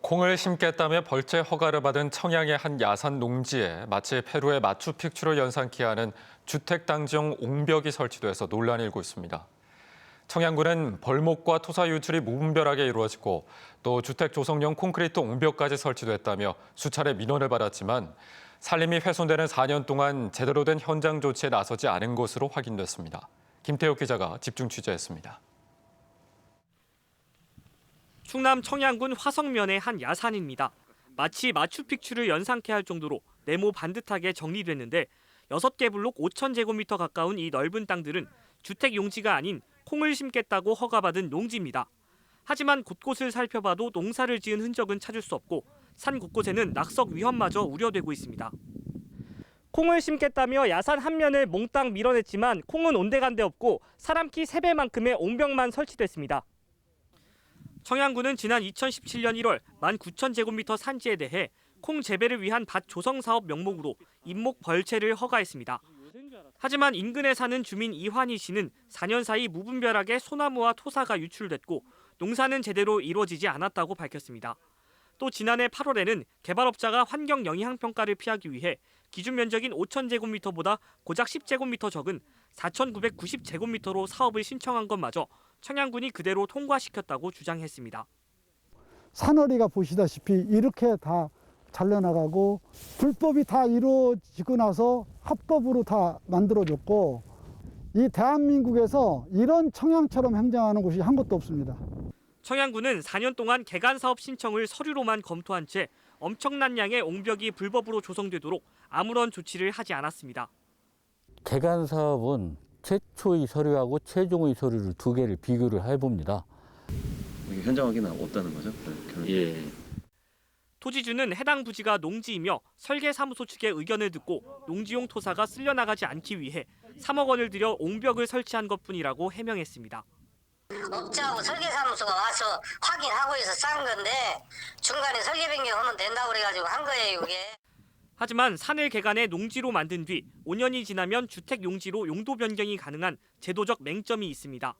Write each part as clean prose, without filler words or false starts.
콩을 심겠다며 벌채 허가를 받은 청양의 한 야산 농지에 마치 페루의 마추픽추를 연상케 하는 주택단지용 옹벽이 설치돼서 논란이 일고 있습니다. 청양군은 벌목과 토사 유출이 무분별하게 이루어지고 또 주택 조성용 콘크리트 옹벽까지 설치됐다며 수차례 민원을 받았지만 산림이 훼손되는 4년 동안 제대로 된 현장 조치에 나서지 않은 것으로 확인됐습니다. 김태욱 기자가 집중 취재했습니다. 충남 청양군 화성면의 한 야산입니다. 마치 마추픽추를 연상케 할 정도로 네모 반듯하게 정리됐는데 6개 블록 5,000제곱미터 가까운 이 넓은 땅들은 주택 용지가 아닌 콩을 심겠다고 허가받은 농지입니다. 하지만 곳곳을 살펴봐도 농사를 지은 흔적은 찾을 수 없고 산 곳곳에는 낙석 위험마저 우려되고 있습니다. 콩을 심겠다며 야산 한 면을 몽땅 밀어냈지만 콩은 온데간데 없고 사람 키 3배만큼의 옹벽만 설치됐습니다. 청양군은 지난 2017년 1월 19,000제곱미터 산지에 대해 콩 재배를 위한 밭 조성 사업 명목으로 임목 벌채를 허가했습니다. 하지만 인근에 사는 주민 이환희 씨는 4년 사이 무분별하게 소나무와 토사가 유출됐고 농사는 제대로 이루어지지 않았다고 밝혔습니다. 또 지난해 8월에는 개발업자가 환경 영향 평가를 피하기 위해 기준 면적인 5,000제곱미터보다 고작 10제곱미터 적은 4,990제곱미터로 사업을 신청한 것마저 청양군이 그대로 통과시켰다고 주장했습니다. 산허리가 보시다시피 이렇게 다 잘려나가고 불법이 다 이루어지고 나서 합법으로 다 만들어졌고 이 대한민국에서 이런 청양처럼 행정하는 곳이 한 곳도 없습니다. 청양군은 4년 동안 개간 사업 신청을 서류로만 검토한 채 엄청난 양의 옹벽이 불법으로 조성되도록 아무런 조치를 하지 않았습니다. 개간 사업은 최초의 서류하고 최종의 서류를 2개를 비교를 해봅니다. 현장 확인은 없다는 거죠? 예. 토지주는 해당 부지가 농지이며 설계사무소 측의 의견을 듣고 농지용 토사가 쓸려나가지 않기 위해 3억 원을 들여 옹벽을 설치한 것뿐이라고 해명했습니다. 업자하고 설계사무소가 와서 확인하고 해서 싼 건데 중간에 설계 변경하면 된다고 그래가지고 한 거예요, 이게. 하지만 산을 개간해 농지로 만든 뒤 5년이 지나면 주택 용지로 용도 변경이 가능한 제도적 맹점이 있습니다.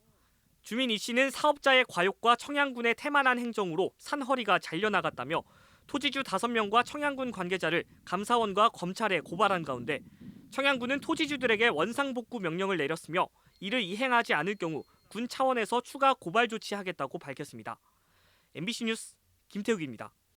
주민 이 씨는 사업자의 과욕과 청양군의 태만한 행정으로 산허리가 잘려나갔다며 토지주 5명과 청양군 관계자를 감사원과 검찰에 고발한 가운데 청양군은 토지주들에게 원상복구 명령을 내렸으며 이를 이행하지 않을 경우 군 차원에서 추가 고발 조치하겠다고 밝혔습니다. MBC 뉴스 김태욱입니다.